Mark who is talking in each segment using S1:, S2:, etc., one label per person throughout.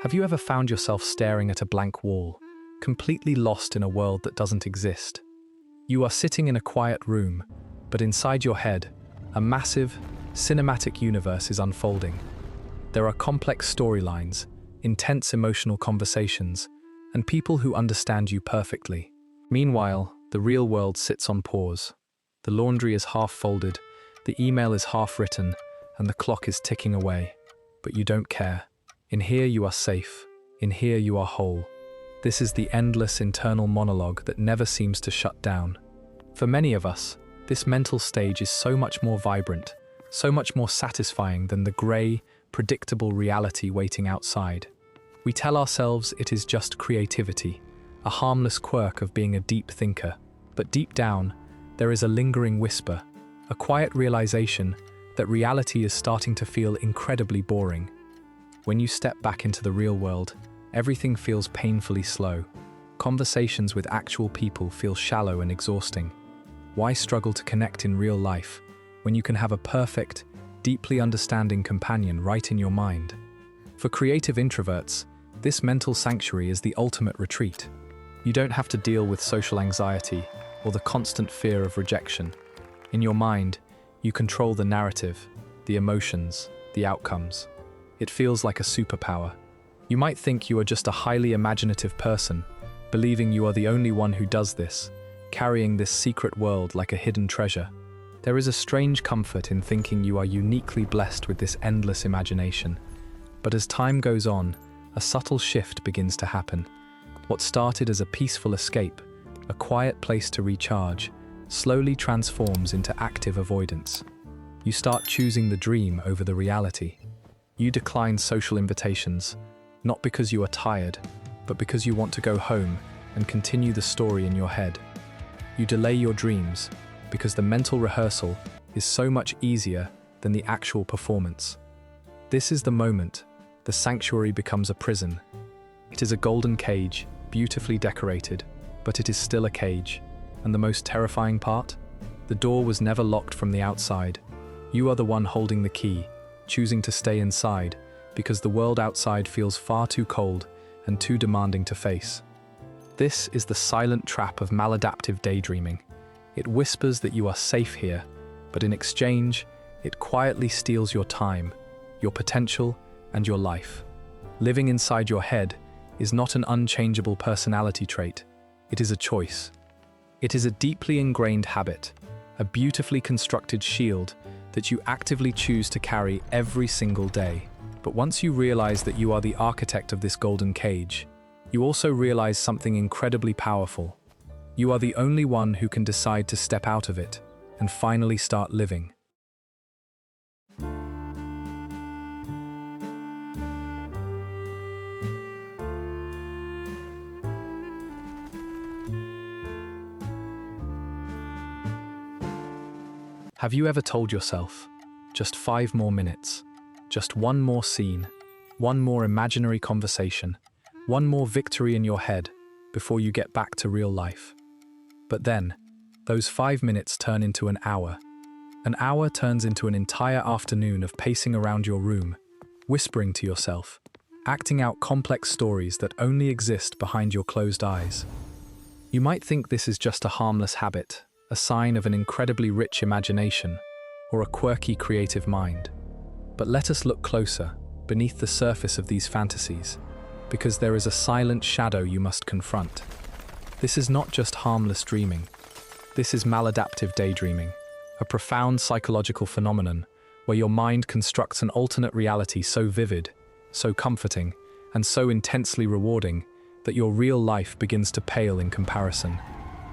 S1: Have you ever found yourself staring at a blank wall, completely lost in a world that doesn't exist? You are sitting in a quiet room, but inside your head, a massive, cinematic universe is unfolding. There are complex storylines, intense emotional conversations, and people who understand you perfectly. Meanwhile, the real world sits on pause. The laundry is half folded, the email is half written, and the clock is ticking away. But you don't care. In here you are safe. In here you are whole. This is the endless internal monologue that never seems to shut down. For many of us, this mental stage is so much more vibrant, so much more satisfying than the grey, predictable reality waiting outside. We tell ourselves it is just creativity, a harmless quirk of being a deep thinker. But deep down, there is a lingering whisper, a quiet realization that reality is starting to feel incredibly boring. When you step back into the real world, everything feels painfully slow. Conversations with actual people feel shallow and exhausting. Why struggle to connect in real life when you can have a perfect, deeply understanding companion right in your mind? For creative introverts, this mental sanctuary is the ultimate retreat. You don't have to deal with social anxiety or the constant fear of rejection. In your mind, you control the narrative, the emotions, the outcomes. It feels like a superpower. You might think you are just a highly imaginative person, believing you are the only one who does this, carrying this secret world like a hidden treasure. There is a strange comfort in thinking you are uniquely blessed with this endless imagination. But as time goes on, a subtle shift begins to happen. What started as a peaceful escape, a quiet place to recharge, slowly transforms into active avoidance. You start choosing the dream over the reality. You decline social invitations, not because you are tired, but because you want to go home and continue the story in your head. You delay your dreams because the mental rehearsal is so much easier than the actual performance. This is the moment the sanctuary becomes a prison. It is a golden cage, beautifully decorated, but it is still a cage. And the most terrifying part? The door was never locked from the outside. You are the one holding the key, choosing to stay inside because the world outside feels far too cold and too demanding to face. This is the silent trap of maladaptive daydreaming. It whispers that you are safe here, but in exchange, it quietly steals your time, your potential, and your life. Living inside your head is not an unchangeable personality trait. It is a choice. It is a deeply ingrained habit, a beautifully constructed shield that you actively choose to carry every single day. But once you realize that you are the architect of this golden cage, you also realize something incredibly powerful. You are the only one who can decide to step out of it and finally start living. Have you ever told yourself, just 5 more minutes, just one more scene, one more imaginary conversation, one more victory in your head before you get back to real life? But then, those 5 minutes turn into an hour. An hour turns into an entire afternoon of pacing around your room, whispering to yourself, acting out complex stories that only exist behind your closed eyes. You might think this is just a harmless habit, a sign of an incredibly rich imagination, or a quirky creative mind. But let us look closer, beneath the surface of these fantasies, because there is a silent shadow you must confront. This is not just harmless dreaming. This is maladaptive daydreaming, a profound psychological phenomenon where your mind constructs an alternate reality so vivid, so comforting, and so intensely rewarding that your real life begins to pale in comparison.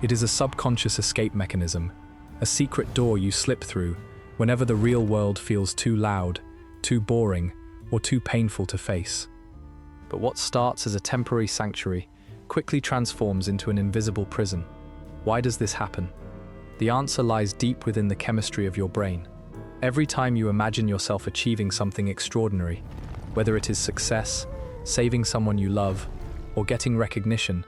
S1: It is a subconscious escape mechanism, a secret door you slip through whenever the real world feels too loud, too boring, or too painful to face. But what starts as a temporary sanctuary quickly transforms into an invisible prison. Why does this happen? The answer lies deep within the chemistry of your brain. Every time you imagine yourself achieving something extraordinary, whether it is success, saving someone you love, or getting recognition,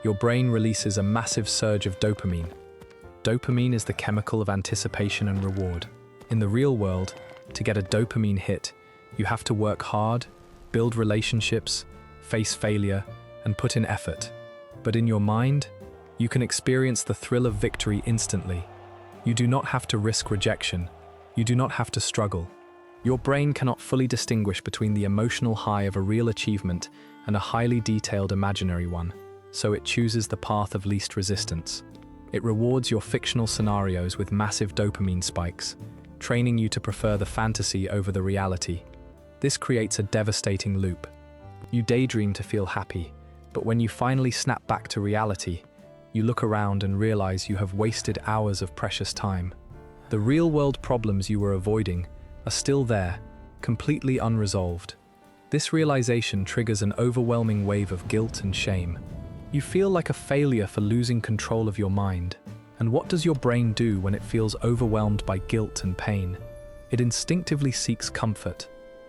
S1: your brain releases a massive surge of dopamine. Dopamine is the chemical of anticipation and reward. In the real world, to get a dopamine hit, you have to work hard, build relationships, face failure, and put in effort. But in your mind, you can experience the thrill of victory instantly. You do not have to risk rejection. You do not have to struggle. Your brain cannot fully distinguish between the emotional high of a real achievement and a highly detailed imaginary one, so it chooses the path of least resistance. It rewards your fictional scenarios with massive dopamine spikes, training you to prefer the fantasy over the reality. This creates a devastating loop. You daydream to feel happy, but when you finally snap back to reality, you look around and realize you have wasted hours of precious time. The real-world problems you were avoiding are still there, completely unresolved. This realization triggers an overwhelming wave of guilt and shame. You feel like a failure for losing control of your mind. And what does your brain do when it feels overwhelmed by guilt and pain? It instinctively seeks comfort.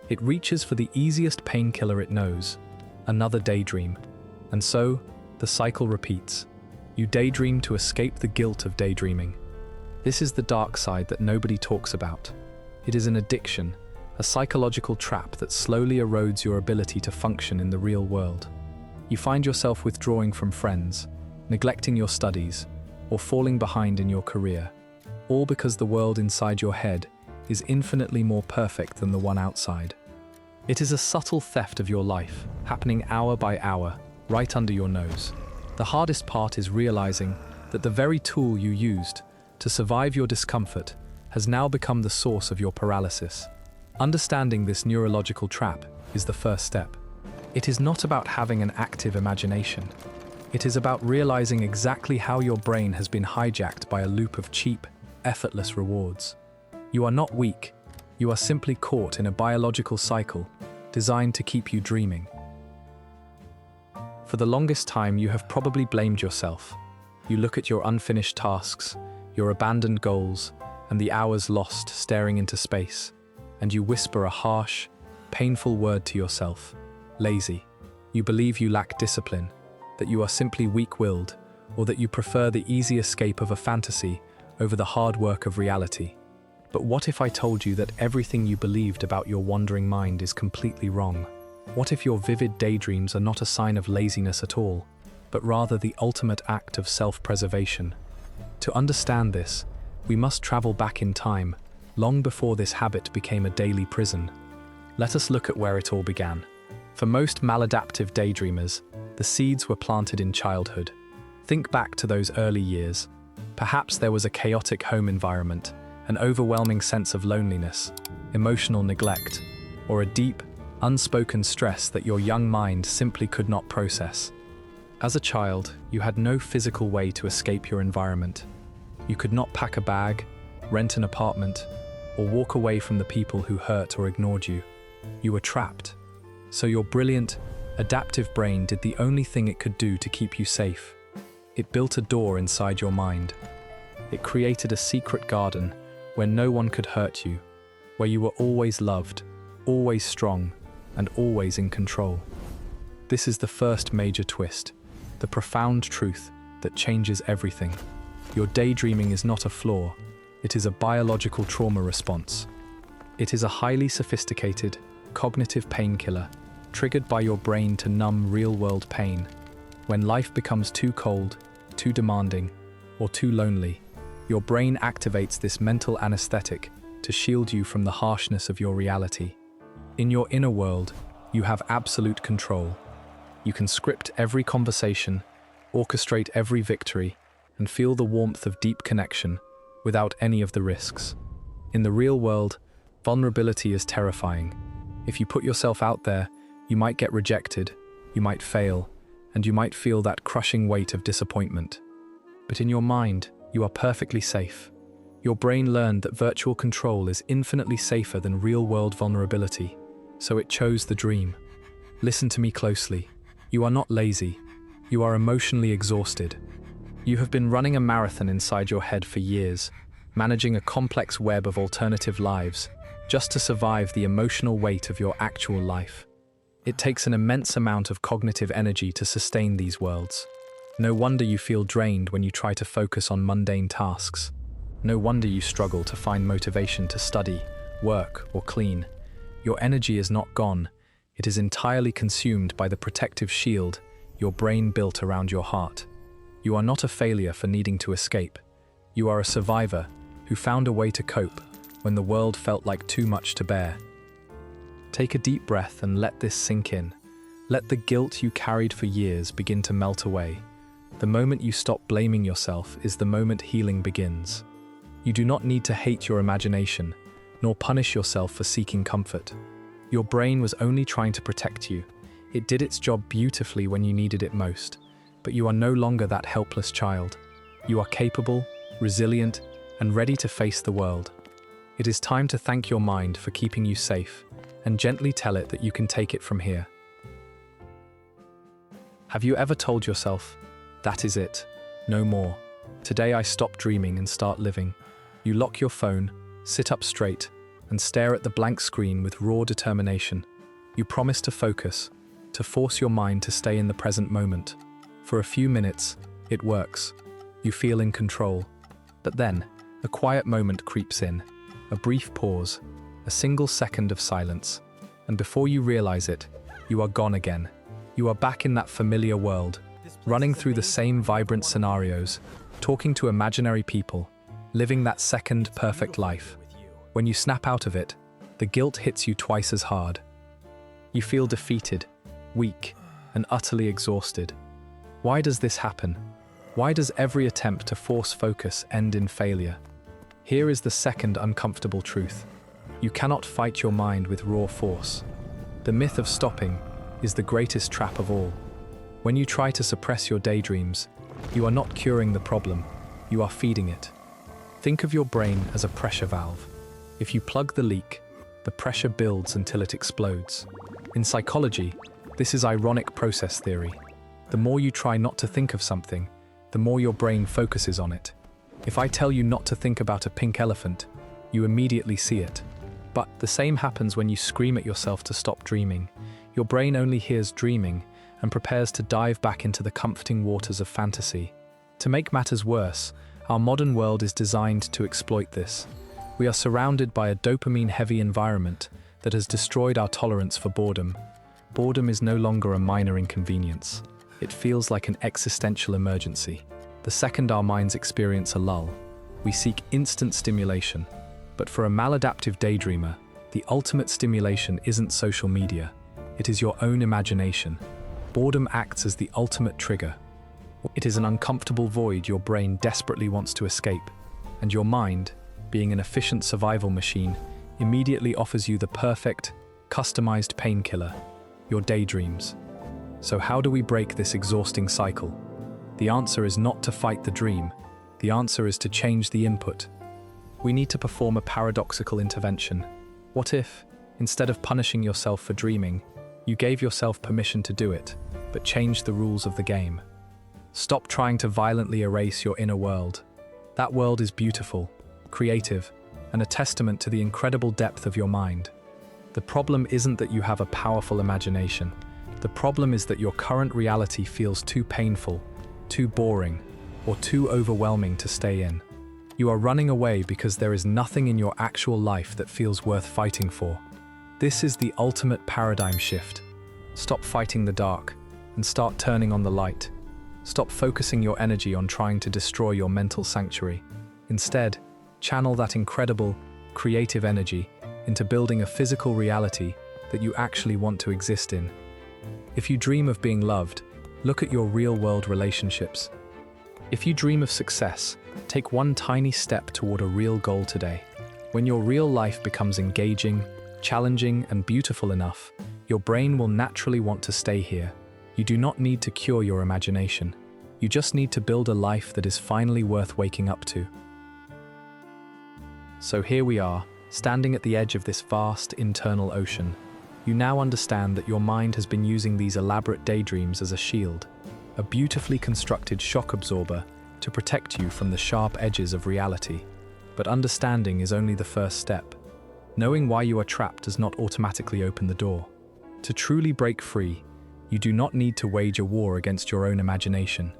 S1: It reaches for the easiest painkiller it knows, another daydream. And so, the cycle repeats. You daydream to escape the guilt of daydreaming. This is the dark side that nobody talks about. It is an addiction, a psychological trap that slowly erodes your ability to function in the real world. You find yourself withdrawing from friends, neglecting your studies, or falling behind in your career, all because the world inside your head is infinitely more perfect than the one outside. It is a subtle theft of your life, happening hour by hour, right under your nose. The hardest part is realizing that the very tool you used to survive your discomfort has now become the source of your paralysis. Understanding this neurological trap is the first step. It is not about having an active imagination. It is about realizing exactly how your brain has been hijacked by a loop of cheap, effortless rewards. You are not weak. You are simply caught in a biological cycle designed to keep you dreaming. For the longest time, you have probably blamed yourself. You look at your unfinished tasks, your abandoned goals, and the hours lost staring into space, and you whisper a harsh, painful word to yourself: lazy. You believe you lack discipline, that you are simply weak-willed, or that you prefer the easy escape of a fantasy over the hard work of reality. But what if I told you that everything you believed about your wandering mind is completely wrong? What if your vivid daydreams are not a sign of laziness at all, but rather the ultimate act of self-preservation? To understand this, we must travel back in time, long before this habit became a daily prison. Let us look at where it all began. For most maladaptive daydreamers, the seeds were planted in childhood. Think back to those early years. Perhaps there was a chaotic home environment, an overwhelming sense of loneliness, emotional neglect, or a deep, unspoken stress that your young mind simply could not process. As a child, you had no physical way to escape your environment. You could not pack a bag, rent an apartment, or walk away from the people who hurt or ignored you. You were trapped. So your brilliant, adaptive brain did the only thing it could do to keep you safe. It built a door inside your mind. It created a secret garden where no one could hurt you, where you were always loved, always strong, and always in control. This is the first major twist, the profound truth that changes everything. Your daydreaming is not a flaw, it is a biological trauma response. It is a highly sophisticated, cognitive painkiller triggered by your brain to numb real-world pain. When life becomes too cold, too demanding, or too lonely, your brain activates this mental anesthetic to shield you from the harshness of your reality. In your inner world, you have absolute control. You can script every conversation, orchestrate every victory, and feel the warmth of deep connection without any of the risks. In the real world, vulnerability is terrifying. If you put yourself out there, you might get rejected, you might fail, and you might feel that crushing weight of disappointment. But in your mind, you are perfectly safe. Your brain learned that virtual control is infinitely safer than real-world vulnerability, so it chose the dream. Listen to me closely. You are not lazy. You are emotionally exhausted. You have been running a marathon inside your head for years, managing a complex web of alternative lives, just to survive the emotional weight of your actual life. It takes an immense amount of cognitive energy to sustain these worlds. No wonder you feel drained when you try to focus on mundane tasks. No wonder you struggle to find motivation to study, work, or clean. Your energy is not gone, It is entirely consumed by the protective shield your brain built around your heart. You are not a failure for needing to escape. You are a survivor who found a way to cope when the world felt like too much to bear. Take a deep breath and let this sink in. Let the guilt you carried for years begin to melt away. The moment you stop blaming yourself is the moment healing begins. You do not need to hate your imagination, nor punish yourself for seeking comfort. Your brain was only trying to protect you. It did its job beautifully when you needed it most, but you are no longer that helpless child. You are capable, resilient, and ready to face the world. It is time to thank your mind for keeping you safe, and gently tell it that you can take it from here. Have you ever told yourself, "That is it, no more. Today I stop dreaming and start living"? You lock your phone, sit up straight, and stare at the blank screen with raw determination. You promise to focus, to force your mind to stay in the present moment. For a few minutes, it works. You feel in control. But then, a quiet moment creeps in, a brief pause, a single second of silence, and before you realize it, you are gone again. You are back in that familiar world, running through the same vibrant scenarios, talking to imaginary people, living that second perfect life. When you snap out of it, the guilt hits you twice as hard. You feel defeated, weak, and utterly exhausted. Why does this happen? Why does every attempt to force focus end in failure? Here is the second uncomfortable truth. You cannot fight your mind with raw force. The myth of stopping is the greatest trap of all. When you try to suppress your daydreams, you are not curing the problem, you are feeding it. Think of your brain as a pressure valve. If you plug the leak, the pressure builds until it explodes. In psychology, this is ironic process theory. The more you try not to think of something, the more your brain focuses on it. If I tell you not to think about a pink elephant, you immediately see it. But the same happens when you scream at yourself to stop dreaming. Your brain only hears dreaming and prepares to dive back into the comforting waters of fantasy. To make matters worse, our modern world is designed to exploit this. We are surrounded by a dopamine-heavy environment that has destroyed our tolerance for boredom. Boredom is no longer a minor inconvenience. It feels like an existential emergency. The second our minds experience a lull, we seek instant stimulation. But for a maladaptive daydreamer, the ultimate stimulation isn't social media. It is your own imagination. Boredom acts as the ultimate trigger. It is an uncomfortable void your brain desperately wants to escape, and your mind, being an efficient survival machine, immediately offers you the perfect, customized painkiller, your daydreams. So how do we break this exhausting cycle? The answer is not to fight the dream. The answer is to change the input. We need to perform a paradoxical intervention. What if, instead of punishing yourself for dreaming, you gave yourself permission to do it, but changed the rules of the game? Stop trying to violently erase your inner world. That world is beautiful, creative, and a testament to the incredible depth of your mind. The problem isn't that you have a powerful imagination. The problem is that your current reality feels too painful, too boring, or too overwhelming to stay in. You are running away because there is nothing in your actual life that feels worth fighting for. This is the ultimate paradigm shift. Stop fighting the dark and start turning on the light. Stop focusing your energy on trying to destroy your mental sanctuary. Instead, channel that incredible, creative energy into building a physical reality that you actually want to exist in. If you dream of being loved, look at your real-world relationships. If you dream of success, take one tiny step toward a real goal today. When your real life becomes engaging, challenging, and beautiful enough, your brain will naturally want to stay here. You do not need to cure your imagination. You just need to build a life that is finally worth waking up to. So here we are, standing at the edge of this vast internal ocean. You now understand that your mind has been using these elaborate daydreams as a shield, a beautifully constructed shock absorber to protect you from the sharp edges of reality. But understanding is only the first step. Knowing why you are trapped does not automatically open the door. To truly break free, you do not need to wage a war against your own imagination,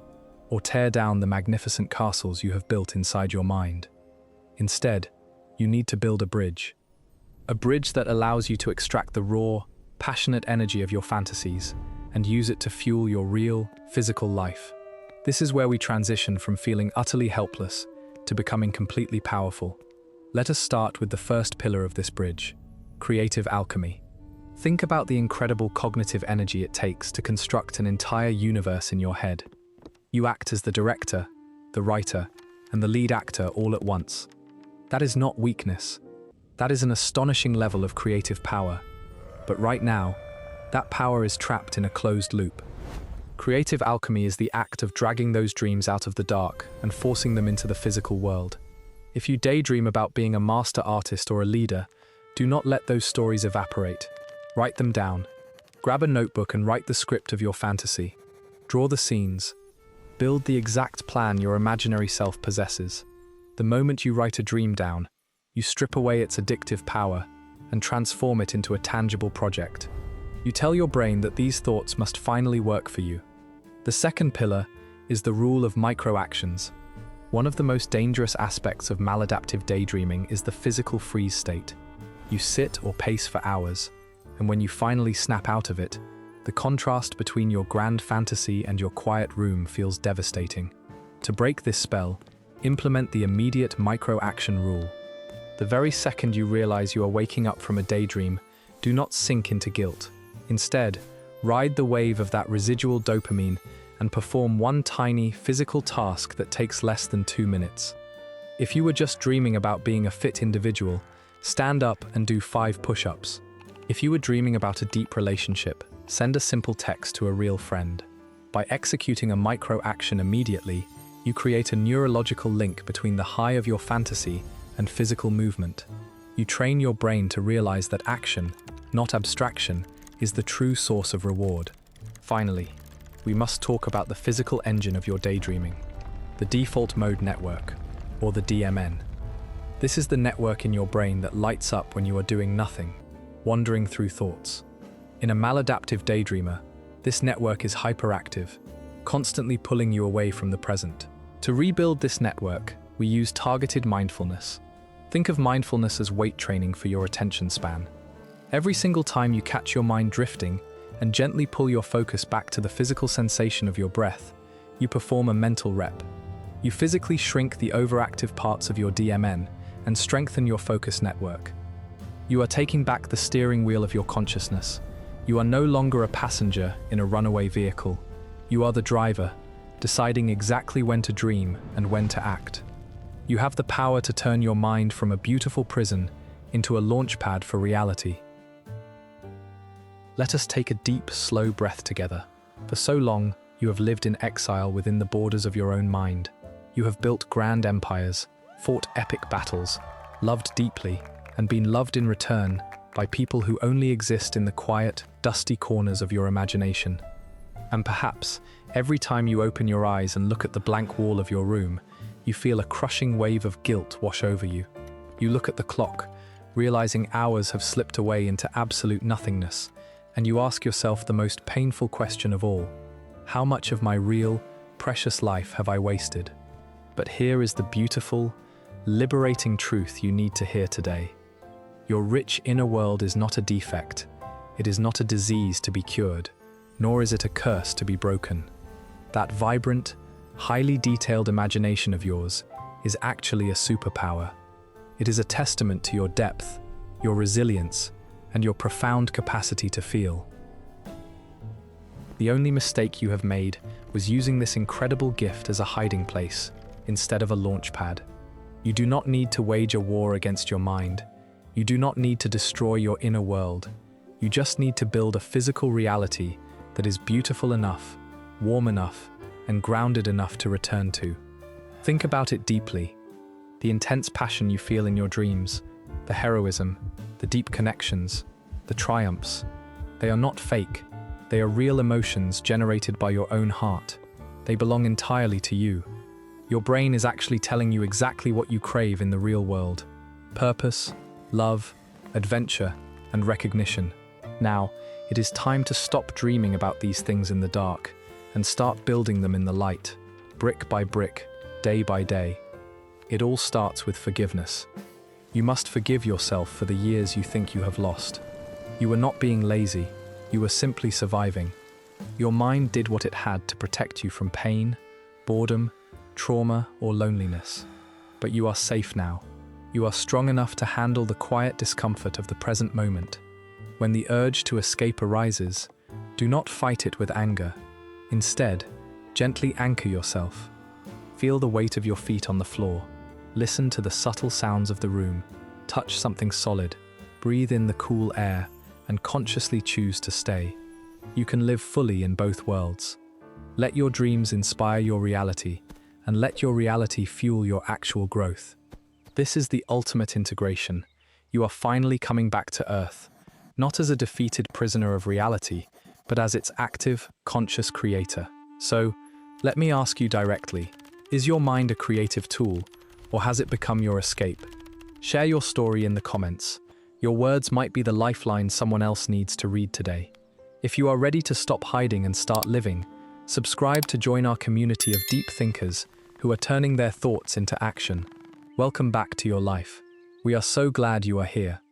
S1: or tear down the magnificent castles you have built inside your mind. Instead, you need to build a bridge that allows you to extract the raw, passionate energy of your fantasies and use it to fuel your real, physical life. This is where we transition from feeling utterly helpless to becoming completely powerful. Let us start with the first pillar of this bridge: creative alchemy. Think about the incredible cognitive energy it takes to construct an entire universe in your head. You act as the director, the writer, and the lead actor all at once. That is not weakness. That is an astonishing level of creative power. But right now, that power is trapped in a closed loop. Creative alchemy is the act of dragging those dreams out of the dark and forcing them into the physical world. If you daydream about being a master artist or a leader, do not let those stories evaporate. Write them down. Grab a notebook and write the script of your fantasy. Draw the scenes. Build the exact plan your imaginary self possesses. The moment you write a dream down, you strip away its addictive power and transform it into a tangible project. You tell your brain that these thoughts must finally work for you. The second pillar is the rule of micro-actions. One of the most dangerous aspects of maladaptive daydreaming is the physical freeze state. You sit or pace for hours, and when you finally snap out of it, the contrast between your grand fantasy and your quiet room feels devastating. To break this spell, implement the immediate micro-action rule. The very second you realize you are waking up from a daydream, do not sink into guilt. Instead, ride the wave of that residual dopamine and perform one tiny physical task that takes less than 2 minutes. If you were just dreaming about being a fit individual, stand up and do 5 push-ups. If you were dreaming about a deep relationship, send a simple text to a real friend. By executing a micro-action immediately, you create a neurological link between the high of your fantasy and physical movement. You train your brain to realize that action, not abstraction, is the true source of reward. Finally, we must talk about the physical engine of your daydreaming, the default mode network, or the DMN. This is the network in your brain that lights up when you are doing nothing, wandering through thoughts. In a maladaptive daydreamer, this network is hyperactive, constantly pulling you away from the present. To rebuild this network, we use targeted mindfulness. Think of mindfulness as weight training for your attention span. Every single time you catch your mind drifting and gently pull your focus back to the physical sensation of your breath, you perform a mental rep. You physically shrink the overactive parts of your DMN and strengthen your focus network. You are taking back the steering wheel of your consciousness. You are no longer a passenger in a runaway vehicle. You are the driver, deciding exactly when to dream and when to act. You have the power to turn your mind from a beautiful prison into a launchpad for reality. Let us take a deep, slow breath together. For so long, you have lived in exile within the borders of your own mind. You have built grand empires, fought epic battles, loved deeply, and been loved in return by people who only exist in the quiet, dusty corners of your imagination. And perhaps, every time you open your eyes and look at the blank wall of your room, you feel a crushing wave of guilt wash over you. You look at the clock, realizing hours have slipped away into absolute nothingness, and you ask yourself the most painful question of all: how much of my real, precious life have I wasted? But here is the beautiful, liberating truth you need to hear today. Your rich inner world is not a defect. It is not a disease to be cured, nor is it a curse to be broken. That vibrant, highly detailed imagination of yours is actually a superpower. It is a testament to your depth, your resilience, and your profound capacity to feel. The only mistake you have made was using this incredible gift as a hiding place instead of a launchpad. You do not need to wage a war against your mind. You do not need to destroy your inner world. You just need to build a physical reality that is beautiful enough, warm enough, and grounded enough to return to. Think about it deeply. The intense passion you feel in your dreams, the heroism, the deep connections, the triumphs. They are not fake. They are real emotions generated by your own heart. They belong entirely to you. Your brain is actually telling you exactly what you crave in the real world: purpose, love, adventure, and recognition. Now, it is time to stop dreaming about these things in the dark and start building them in the light, brick by brick, day by day. It all starts with forgiveness. You must forgive yourself for the years you think you have lost. You were not being lazy, you were simply surviving. Your mind did what it had to protect you from pain, boredom, trauma, or loneliness. But you are safe now. You are strong enough to handle the quiet discomfort of the present moment. When the urge to escape arises, do not fight it with anger. Instead, gently anchor yourself. Feel the weight of your feet on the floor. Listen to the subtle sounds of the room. Touch something solid. Breathe in the cool air and consciously choose to stay. You can live fully in both worlds. Let your dreams inspire your reality, and let your reality fuel your actual growth. This is the ultimate integration. You are finally coming back to Earth, not as a defeated prisoner of reality, but as its active, conscious creator. So, let me ask you directly, is your mind a creative tool, or has it become your escape? Share your story in the comments. Your words might be the lifeline someone else needs to read today. If you are ready to stop hiding and start living, subscribe to join our community of deep thinkers who are turning their thoughts into action. Welcome back to your life. We are so glad you are here.